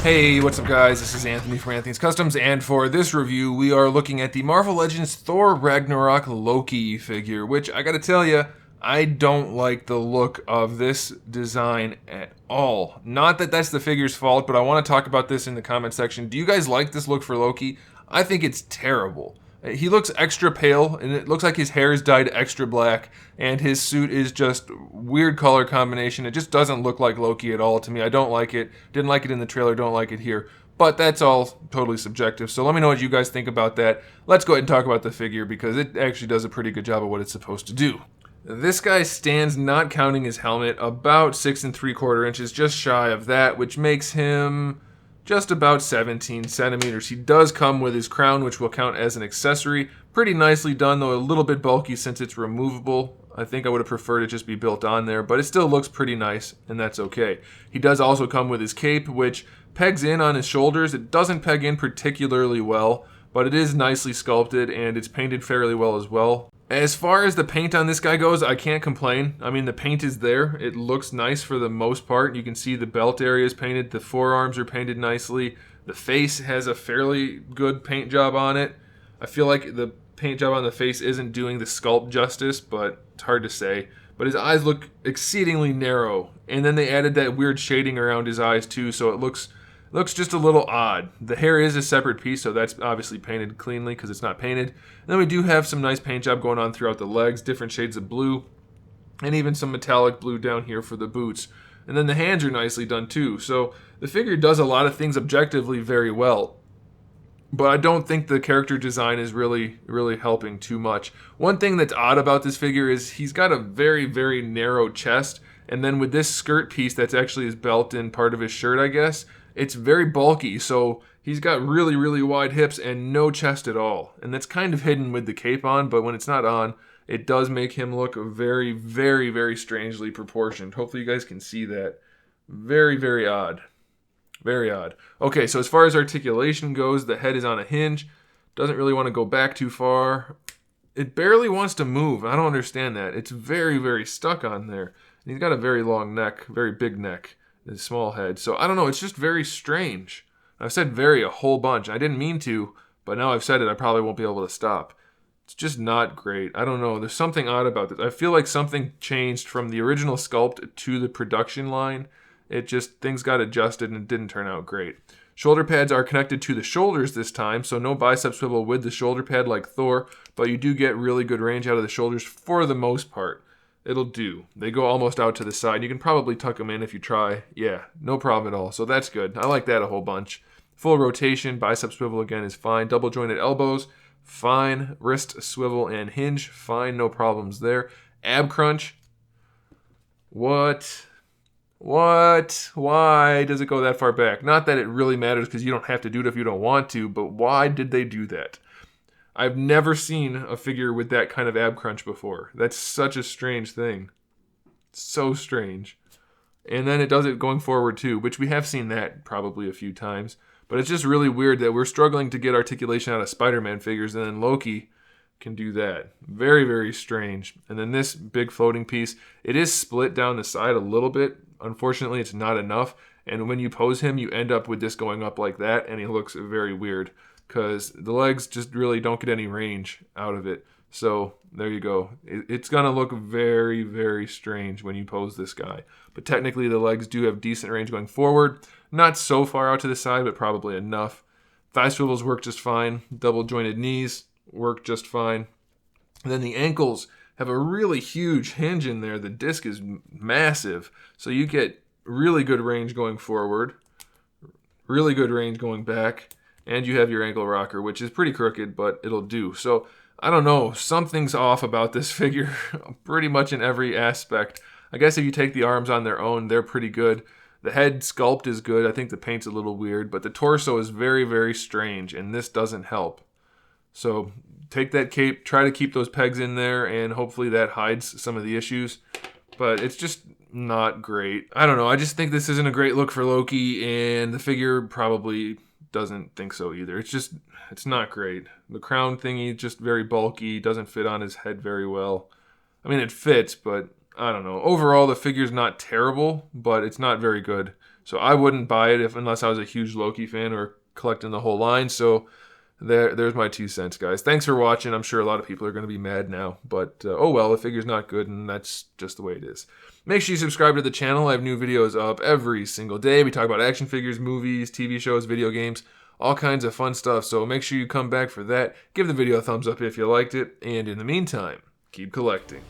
Hey, what's up guys? This is Anthony from AnthonysCustoms, and for this review, we are looking at the Marvel Legends Thor Ragnarok Loki figure, which I gotta tell you, I don't like the look of this design at all. Not that that's the figure's fault, but I want to talk about this in the comment section. Do you guys like this look for Loki? I think it's terrible. He looks extra pale, and it looks like his hair is dyed extra black, and his suit is just weird color combination. It just doesn't look like Loki at all to me. I don't like it. Didn't like it in the trailer, don't like it here. But that's all totally subjective, so let me know what you guys think about that. Let's go ahead and talk about the figure, because it actually does a pretty good job of what it's supposed to do. This guy stands, not counting his helmet, about 6 3/4 inches, just shy of that, which makes him just about 17 centimeters. He does come with his crown, which will count as an accessory. Pretty nicely done, though a little bit bulky since it's removable. I think I would have preferred it just be built on there, but it still looks pretty nice, and that's okay. He does also come with his cape, which pegs in on his shoulders. It doesn't peg in particularly well, but it is nicely sculpted, and it's painted fairly well as well. As far as the paint on this guy goes, I can't complain. I mean, the paint is there. It looks nice for the most part. You can see the belt area is painted. The forearms are painted nicely. The face has a fairly good paint job on it. I feel like the paint job on the face isn't doing the sculpt justice, but it's hard to say. But his eyes look exceedingly narrow. And then they added that weird shading around his eyes too, so it looks just a little odd. The hair is a separate piece, so that's obviously painted cleanly because it's not painted. And then we do have some nice paint job going on throughout the legs, different shades of blue, and even some metallic blue down here for the boots. And then the hands are nicely done too. So the figure does a lot of things objectively very well. But I don't think the character design is really helping too much. One thing that's odd about this figure is he's got a very, very narrow chest. And then with this skirt piece that's actually his belt and part of his shirt, I guess, it's very bulky, so he's got really wide hips and no chest at all. And that's kind of hidden with the cape on, but when it's not on, it does make him look very strangely proportioned. Hopefully you guys can see that. Very odd. Very odd. Okay, so as far as articulation goes, the head is on a hinge. Doesn't really want to go back too far. It barely wants to move. I don't understand that. It's very stuck on there. And he's got a very long neck, very big neck. A small head. So I don't know, it's just very strange. I've said very a whole bunch. I didn't mean to, but now I've said it, I probably won't be able to stop. It's just not great. I don't know, there's something odd about this. I feel like something changed from the original sculpt to the production line. It just, things got adjusted and it didn't turn out great. Shoulder pads are connected to the shoulders this time, so no bicep swivel with the shoulder pad like Thor, but you do get really good range out of the shoulders for the most part. It'll do. They go almost out to the side. You can probably tuck them in if you try. Yeah, no problem at all. So that's good. I like that a whole bunch. Full rotation, bicep swivel again is fine. Double jointed elbows, fine. Wrist swivel and hinge, fine. No problems there. Ab crunch. What? Why does it go that far back? Not that it really matters because you don't have to do it if you don't want to, but why did they do that? I've never seen a figure with that kind of ab crunch before. That's such a strange thing. So strange. And then it does it going forward too, which we have seen that probably a few times. But it's just really weird that we're struggling to get articulation out of Spider-Man figures, and then Loki can do that. Very strange. And then this big floating piece, it is split down the side a little bit. Unfortunately, it's not enough. And when you pose him, you end up with this going up like that, and he looks very weird, because the legs just really don't get any range out of it. So there you go. It's going to look very strange when you pose this guy. But technically the legs do have decent range going forward. Not so far out to the side, but probably enough. Thigh swivels work just fine. Double jointed knees work just fine. And then the ankles have a really huge hinge in there. The disc is massive. So you get really good range going forward. Really good range going back. And you have your ankle rocker, which is pretty crooked, but it'll do. So, I don't know. Something's off about this figure pretty much in every aspect. I guess if you take the arms on their own, they're pretty good. The head sculpt is good. I think the paint's a little weird, but the torso is very strange, and this doesn't help. So, take that cape, try to keep those pegs in there, and hopefully that hides some of the issues. But it's just not great. I don't know. I just think this isn't a great look for Loki, and the figure probably doesn't think so either. It's not great. The crown thingy just very bulky, doesn't fit on his head very well. I mean, it fits, but I don't know. Overall, the figure's not terrible, but it's not very good. So I wouldn't buy it unless I was a huge Loki fan or collecting the whole line. So there's my 2 cents, guys. Thanks for watching. I'm sure a lot of people are going to be mad now, but oh well, the figure's not good, and that's just the way it is. Make sure you subscribe to the channel. I have new videos up every single day. We talk about action figures, movies, TV shows, video games, all kinds of fun stuff. So make sure you come back for that. Give the video a thumbs up if you liked it, and in the meantime, keep collecting.